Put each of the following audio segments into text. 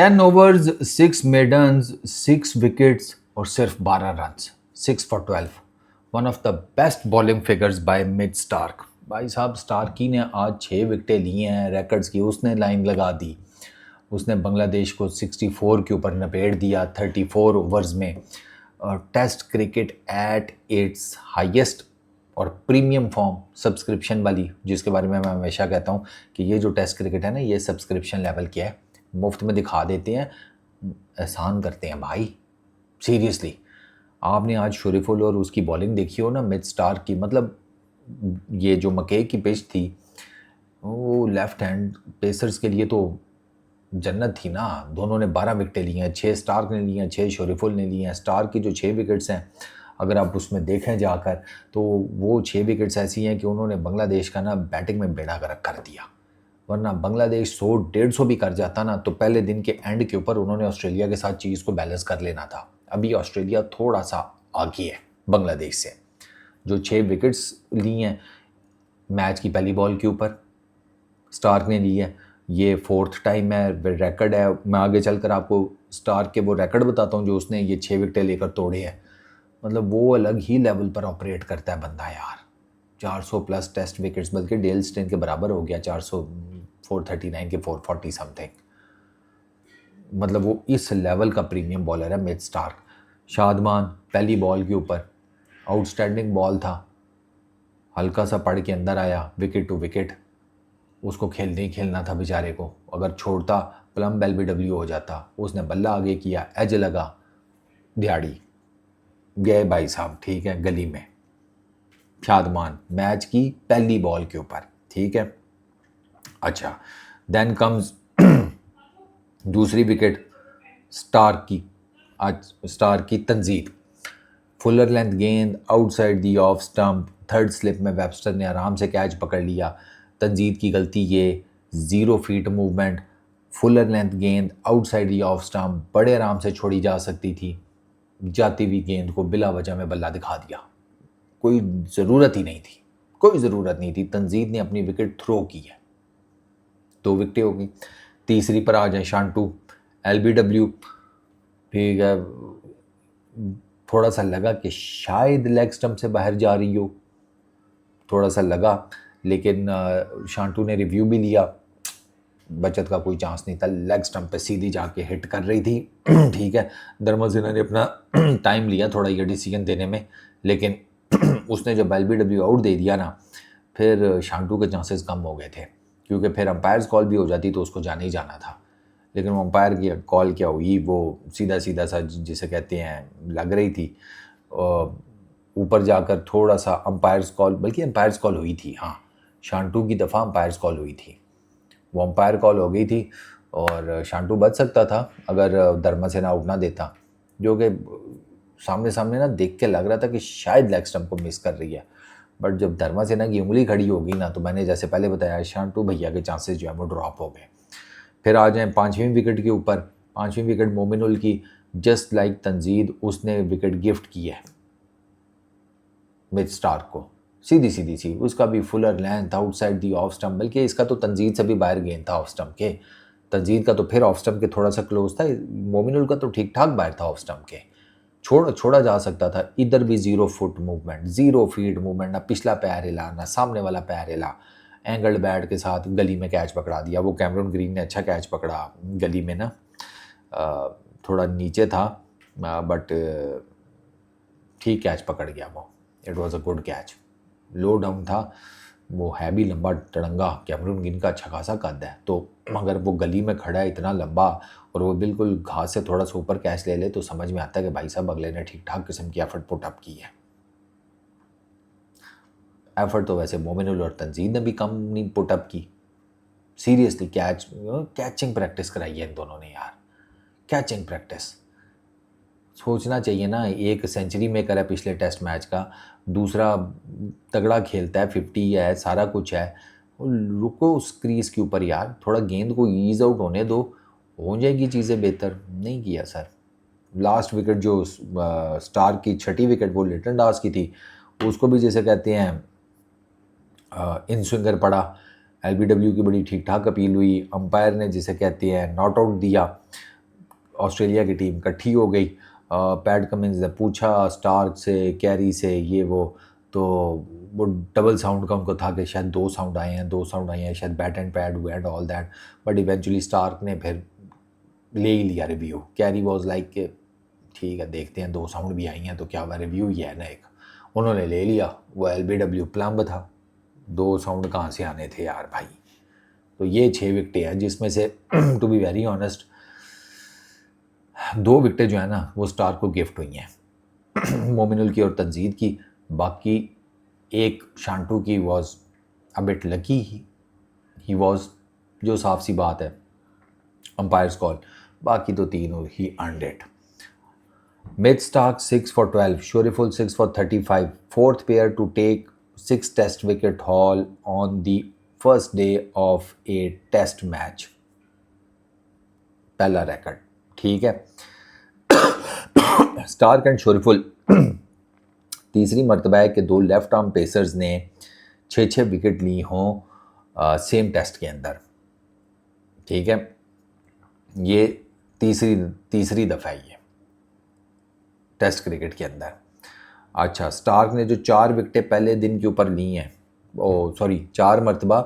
10 overs 6 maidens 6 wickets और सिर्फ 12 run 6 for 12 one of the best bowling figures by Mitch Starc. भाई साहब Starkey ने आज 6 विकेटें ली हैं रिकॉर्ड्स की, उसने लाइन लगा दी। उसने बांग्लादेश को 64 के ऊपर नपेट दिया 34 ओवर्स में। Test cricket at its highest और प्रीमियम फॉर्म सब्सक्रिप्शन वाली, जिसके बारे में मैं हमेशा कहता हूँ कि ये जो टेस्ट क्रिकेट है ना, ये सब्सक्रिप्शन लेवल क्या है, मुफ्त में दिखा देते हैं, एहसान करते हैं भाई। सीरियसली आपने आज शरीफुल और उसकी बॉलिंग देखी हो ना, मिड स्टार की, मतलब ये जो मके की पिच थी वो लेफ्ट हैंड पेसर्स के लिए तो जन्नत थी ना। दोनों ने 12 विकेटें ली हैं, 6 स्टार्क ने ली हैं, 6 शरीफुल ने ली हैं। स्टार्क की जो 6 विकेट्स हैं अगर आप उसमें देखें जाकर तो वो 6 विकेट्स ऐसी हैं कि उन्होंने बांग्लादेश का ना बैटिंग में बेड़ा गर्क कर दिया। वरना बांग्लादेश 100-150 भी कर जाता ना तो पहले दिन के एंड के ऊपर उन्होंने ऑस्ट्रेलिया के साथ चीज़ को बैलेंस कर लेना था। अभी ऑस्ट्रेलिया थोड़ा सा आगे है बांग्लादेश से। जो 6 विकेट्स ली हैं मैच की पहली बॉल के ऊपर स्टार्क ने ली है, ये 4th टाइम है, रिकॉर्ड है। मैं आगे चलकर आपको स्टार्क के वो रिकॉर्ड बताता हूँ जो उसने ये 6 विकेटें लेकर तोड़े हैं। मतलब वो अलग ही लेवल पर ऑपरेट करता है बंदा यार। 400 प्लस टेस्ट विकेट्स, बल्कि डेल स्टेन के बराबर हो गया, 400 439 के 440 समथिंग। मतलब वो इस लेवल का प्रीमियम बॉलर है मिड स्टार्क। शादमान पहली बॉल के ऊपर आउटस्टैंडिंग बॉल था, हल्का सा पड़ के अंदर आया, विकेट टू विकेट। उसको खेलना ही खेलना था बेचारे को, अगर छोड़ता प्लम LBW हो जाता। उसने बल्ला आगे किया, एज लगा, दिहाड़ी गए भाई साहब, ठीक है, गली में। शादमान मैच की पहली बॉल के ऊपर, ठीक है। अच्छा, देन कम्स दूसरी विकेट स्टार्क की। आज स्टार्क की तंजीद, फुलर लेंथ गेंद outside the off stump, 3rd slip में वेबस्टर ने आराम से कैच पकड़ लिया। तंजीद की गलती ये, 0 फीट मूवमेंट, फुलर लेंथ गेंद आउटसाइड दी ऑफ स्टंप, बड़े आराम से छोड़ी जा सकती थी। जाती हुई गेंद को बिला वजह में बल्ला दिखा दिया, कोई ज़रूरत ही नहीं थी, कोई ज़रूरत नहीं थी। तंजीद ने अपनी विकेट थ्रो की है, 2 विकेटें हो गई। तीसरी पर आ जाए शांटू LBW, ठीक है। थोड़ा सा लगा कि शायद लेग स्टंप से बाहर जा रही हो, थोड़ा सा लगा, लेकिन शांटू ने रिव्यू भी लिया, बचत का कोई चांस नहीं था। लेग स्टंप पे सीधी जाके हिट कर रही थी ठीक है। धर्मसेना ने अपना टाइम लिया थोड़ा ये डिसीजन देने में, लेकिन उसने जब LBW आउट दे दिया ना, फिर शांटू के चांसेस कम हो गए थे, क्योंकि फिर अंपायर्स कॉल भी हो जाती तो उसको जाना ही जाना था। लेकिन वो अंपायर की कॉल क्या हुई, वो सीधा सीधा सा जिसे कहते हैं लग रही थी। ऊपर जाकर थोड़ा सा अंपायर्स कॉल, बल्कि अंपायर्स कॉल हुई थी, हाँ, शांटू की दफ़ा अंपायर्स कॉल हुई थी, वो अंपायर कॉल हो गई थी। और शांटू बच सकता था अगर धर्मसेना आउट ना देता, जो कि सामने सामने ना देख के लग रहा था कि शायद लेग स्टंप को मिस कर रही है। बट जब धर्मसेना की उंगली खड़ी हो गई ना, तो मैंने जैसे पहले बताया, शांटू भैया के चांसेस जो है वो ड्रॉप हो गए। फिर आ जाएँ 5वीं विकेट के ऊपर। 5वीं विकेट मोमिनुल की, जस्ट लाइक तंजीद उसने विकेट गिफ्ट की है मिड स्टार्क को, सीधी सीधी सी। उसका भी Fuller length outside the off stump, बल्कि इसका तो तंजीद से भी बाहर गेंद था ऑफ स्टंप के। तंजीद का तो फिर ऑफ स्टंप के थोड़ा सा क्लोज था, मोमिनुल का तो ठीक ठाक बाहर था ऑफ स्टंप के, छोड़ा जा सकता था। इधर भी 0 फुट मूवमेंट, 0 फीट मूवमेंट, ना पिछला पैर हिला ना सामने वाला पैर हिला। एंगल्ड बैट के साथ गली में कैच पकड़ा दिया। वो कैमरून ग्रीन ने अच्छा कैच पकड़ा गली में ना, थोड़ा नीचे था बट ठीक कैच पकड़ गया वो। It was a good catch, low down था, वो है भी लंबा टड़ंगा, कैमरून ग्रीन का अच्छा खासा कद है, तो मगर वो गली में खड़ा है इतना लंबा और वो बिल्कुल घास से थोड़ा सा ऊपर कैच ले ले तो समझ में आता है कि भाई साहब अगले ने ठीक ठाक किस्म की एफर्ट पुट अप की है। एफर्ट तो वैसे मोमिनुल और तंजीद ने भी कम नहीं पुट अप की। सीरियसली कैचिंग प्रैक्टिस कराई है इन दोनों ने यार, कैचिंग प्रैक्टिस। सोचना चाहिए ना, एक सेंचुरी मेकर है पिछले टेस्ट मैच का, दूसरा तगड़ा खेलता है, 50 है, सारा कुछ है। रुको उस क्रीज के ऊपर यार, थोड़ा गेंद को ईज आउट होने दो, हो जाएगी चीज़ें बेहतर। नहीं किया सर। लास्ट विकेट जो स्टार की 6ठी विकेट वो लिटन दास की थी, उसको भी जैसे कहते हैं इन स्विंगर पड़ा। LBW की बड़ी ठीक ठाक अपील हुई, अंपायर ने जिसे कहते हैं नॉट आउट दिया। ऑस्ट्रेलिया की टीम इकट्ठी हो गई। पैट कमिंस ने पूछा स्टार्क से, कैरी से, ये तो वो डबल साउंड का उनको था कि शायद 2 साउंड आए हैं, शायद बैट एंड पैड हुए and all that, but eventually Starc ने फिर ले ही लिया रिव्यू। कैरी वॉज लाइक कि ठीक है देखते हैं, 2 साउंड भी आई हैं तो क्या हुआ, रिव्यू ही है ना एक, उन्होंने ले लिया। वो LBW प्लम्ब था, 2 साउंड कहाँ से आने थे यार भाई। तो ये 6 विकेटें हैं जिसमें से टू बी वेरी ऑनेस्ट 2 विकेटें जो है ना वो स्टार को गिफ्ट हुई हैं मोमिनुल की और तंजीद की। बाकी एक शांटू की was a bit lucky he was, जो साफ सी बात है, अंपायर्स कॉल। बाकी तो तीनों ही earned it. Mitch Starc 6 for 12, Shuriful 6 for 35, fourth pair to take 6 test wicket haul on the first day of a test match। पहला रिकॉर्ड, ठीक है। स्टार्क एंड शोरिफुल तीसरी मरतबा है कि 2 लेफ्ट आर्म पेसर्स ने 6 विकेट ली हों सेम टेस्ट के अंदर, ठीक है। ये तीसरी दफ़ा है ये टेस्ट क्रिकेट के अंदर। अच्छा, स्टार्क ने जो 4 विकेटें पहले दिन के ऊपर ली हैं, 4 मरतबा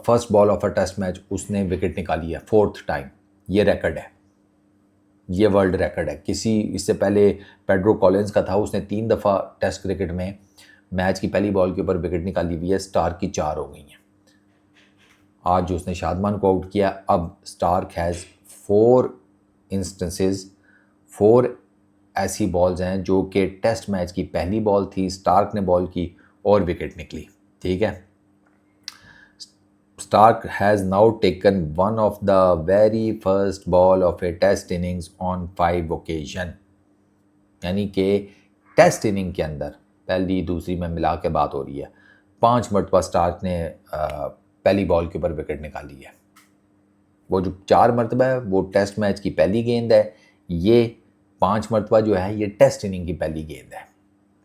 first ball of a test match उसने विकेट निकाली है 4th टाइम। ये रिकॉर्ड है, ये वर्ल्ड रिकॉर्ड है। किसी इससे पहले पेड्रो कॉलिंस का था, उसने 3 दफ़ा टेस्ट क्रिकेट में मैच की पहली बॉल के ऊपर विकेट निकाली हुई है। स्टार्क की 4 हो गई हैं। आज जो उसने शादमान को आउट किया, अब स्टार्क हैज़ 4 इंस्टेंसेस, 4 ऐसी बॉल्स हैं जो कि टेस्ट मैच की पहली बॉल थी, स्टार्क ने बॉल की और विकेट निकली, ठीक है। Stark has now taken one of the very first ball of a test innings on 5 occasion। यानी कि टेस्ट इनिंग के अंदर पहली दूसरी में मिला के बात हो रही है, 5 मरतबा स्टार्क ने पहली बॉल के ऊपर विकेट निकाली है। वो जो 4 मरतबा है वो टेस्ट मैच की पहली गेंद है, ये 5 मरतबा जो है ये टेस्ट इनिंग की पहली गेंद है।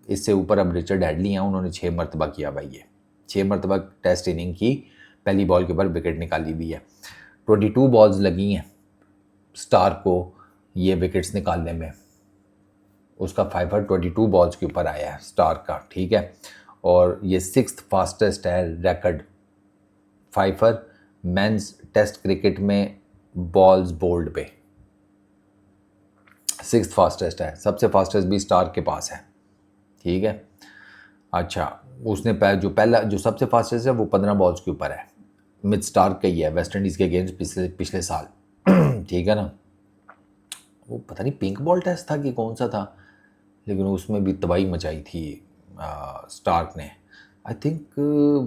इससे ऊपर अब रिचर्ड हेडली हैं, उन्होंने 6 मरतबा किया भाई, ये 6 मरतबा टेस्ट इनिंग की पहली बॉल के ऊपर विकेट निकाली हुई है। 22 बॉल्स लगी हैं स्टार को ये विकेट्स निकालने में, उसका 522 बॉल्स के ऊपर आया है स्टार का, ठीक है। और ये 6th फास्टेस्ट है record fifer men's test cricket में बॉल्स बोल्ड पे, 6th फास्टेस्ट है। सबसे फास्टेस्ट भी स्टार के पास है, ठीक है। अच्छा, उसने जो सबसे फास्टेस्ट है वो 15 बॉल्स के ऊपर है, मिड स्टार्क का ही है, वेस्ट इंडीज़ के अगेंस्ट पिछले साल ठीक है ना। वो पता नहीं पिंक बॉल टेस्ट था कि कौन सा था, लेकिन उसमें भी तबाही मचाई थी स्टार्क ने। आई थिंक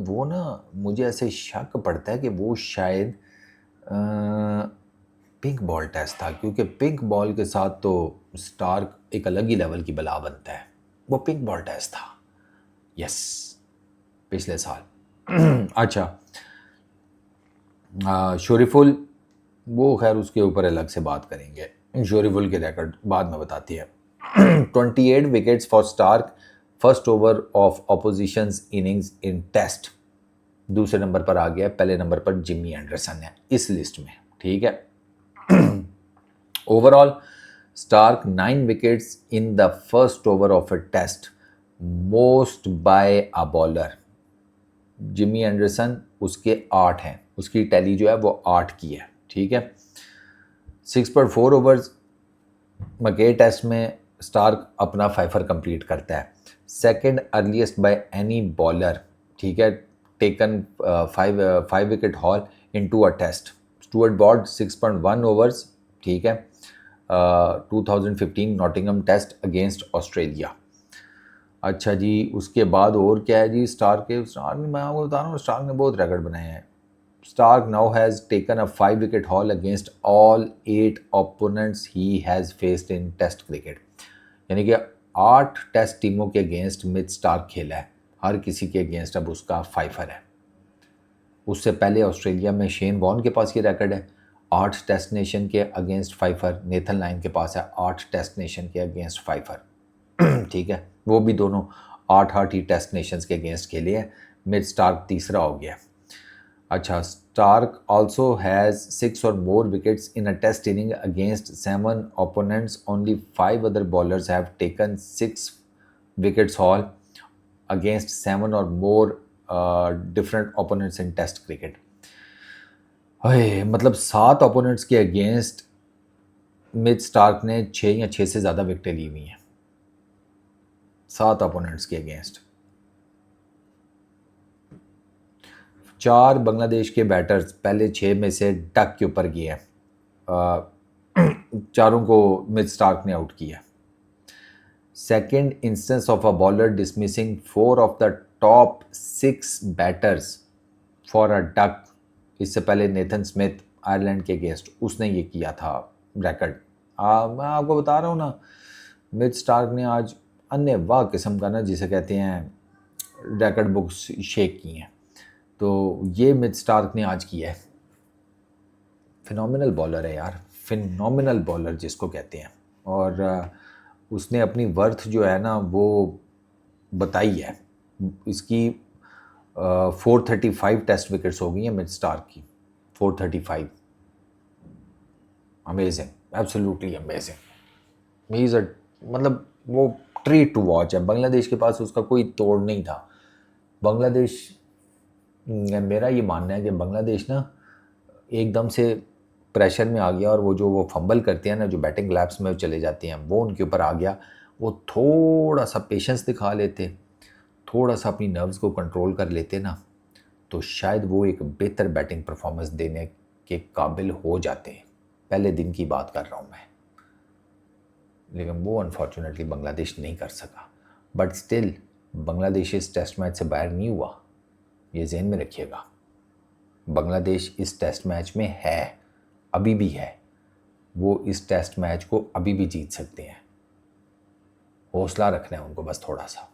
वो ना, मुझे ऐसे शक पड़ता है कि वो शायद पिंक बॉल टेस्ट था, क्योंकि पिंक बॉल के साथ तो स्टार्क एक अलग ही लेवल की बला बनता है। वो पिंक बॉल टेस्ट था, यस, पिछले साल अच्छा, शोरिफुल वो खैर उसके ऊपर अलग से बात करेंगे, शोरिफुल के रिकॉर्ड बाद में बताती है। 28 wickets for Starc, first over of opposition's innings in test. दूसरे नंबर पर आ गया, पहले नंबर पर जिमी एंडरसन है इस लिस्ट में, ठीक है। Overall Starc 9 wickets in the first over of a test, most by a bowler. Jimmy Anderson उसके 8 हैं, उसकी टैली जो है वो 8 की है, ठीक है। 6.4 ओवर्स मके टेस्ट में स्टार्क अपना फाइफर कंप्लीट करता है, second earliest by any bowler, ठीक है। Taken 5 wicket haul in to a test. Stuart Broad 6.1 overs, ठीक है। 2015 नॉटिंघम टेस्ट अगेंस्ट ऑस्ट्रेलिया। अच्छा जी, उसके बाद और क्या है जी स्टार्क ने, मैं आपको बता रहा हूँ स्टार्क ने बहुत रिकॉर्ड बनाए हैं। Starc now has taken a 5 wicket haul against all 8 opponents he has faced in test cricket. यानी कि 8 टेस्ट टीमों के अगेंस्ट मिड स्टार्क खेला है, हर किसी के अगेंस्ट अब उसका फाइफर है। उससे पहले ऑस्ट्रेलिया में शेन वॉर्न के पास ये रिकॉर्ड है, 8 टेस्ट नेशन के अगेंस्ट फाइफर। नेथन लाइन के पास है 8 टेस्ट नेशन के अगेंस्ट फाइफर ठीक है, वो भी दोनों 8 ही टेस्ट नेशंस के अगेंस्ट खेले हैं। मिड स्टार्क तीसरा हो गया। अच्छा, स्टार्क ऑल्सो हैज़ 6 और more wickets in a test inning against 7 opponents. Only 5 other bowlers have taken 6 wickets haul against 7 or more different opponents in test cricket. अरे मतलब 7 ओपोनेंट्स के अगेंस्ट मिच स्टार्क ने 6 या 6 से ज़्यादा विकेटें ली हुई हैं. 7 ओपोनेंट्स के अगेंस्ट. 4 बांग्लादेश के बैटर्स पहले 6 में से डक के ऊपर गए हैं. चारों को मिच स्टार्क ने आउट किया. Second instance of a bowler dismissing 4 of the top 6 batters for a duck. इससे पहले नेथन स्मिथ आयरलैंड के अगेंस्ट उसने ये किया था रिकॉर्ड. मैं आपको बता रहा हूँ ना, मिच स्टार्क ने आज अन्य वाह किस्म का ना जिसे कहते हैं रिकॉर्ड बुक्स शेक की हैं. तो ये मिच स्टार्क ने आज किया है. फिनोमिनल बॉलर है यार, फिनोमिनल बॉलर जिसको कहते हैं. और उसने अपनी वर्थ जो है ना वो बताई है. इसकी 435 टेस्ट विकेट्स हो गई हैं मिच स्टार्क की. 435. Amazing, absolutely amazing. He is a मतलब वो ट्रीट टू वॉच है. बांग्लादेश के पास उसका कोई तोड़ नहीं था. बांग्लादेश, मेरा ये मानना है कि बांग्लादेश ना एकदम से प्रेशर में आ गया और वो फंबल करते हैं ना, जो बैटिंग लैप्स में चले जाते हैं, वो उनके ऊपर आ गया. वो थोड़ा सा पेशेंस दिखा लेते, थोड़ा सा अपनी नर्व्स को कंट्रोल कर लेते ना, तो शायद वो एक बेहतर बैटिंग परफॉर्मेंस देने के काबिल हो जाते हैं. पहले दिन की बात कर रहा हूँ मैं. लेकिन वो अनफॉर्चुनेटली बांग्लादेश नहीं कर सका. बट स्टिल बांग्लादेश इस टेस्ट मैच से बाहर नहीं हुआ, ये ज़हन में रखिएगा. बांग्लादेश इस टेस्ट मैच में है, अभी भी है. वो इस टेस्ट मैच को अभी भी जीत सकते हैं. हौसला रखना है उनको बस थोड़ा सा.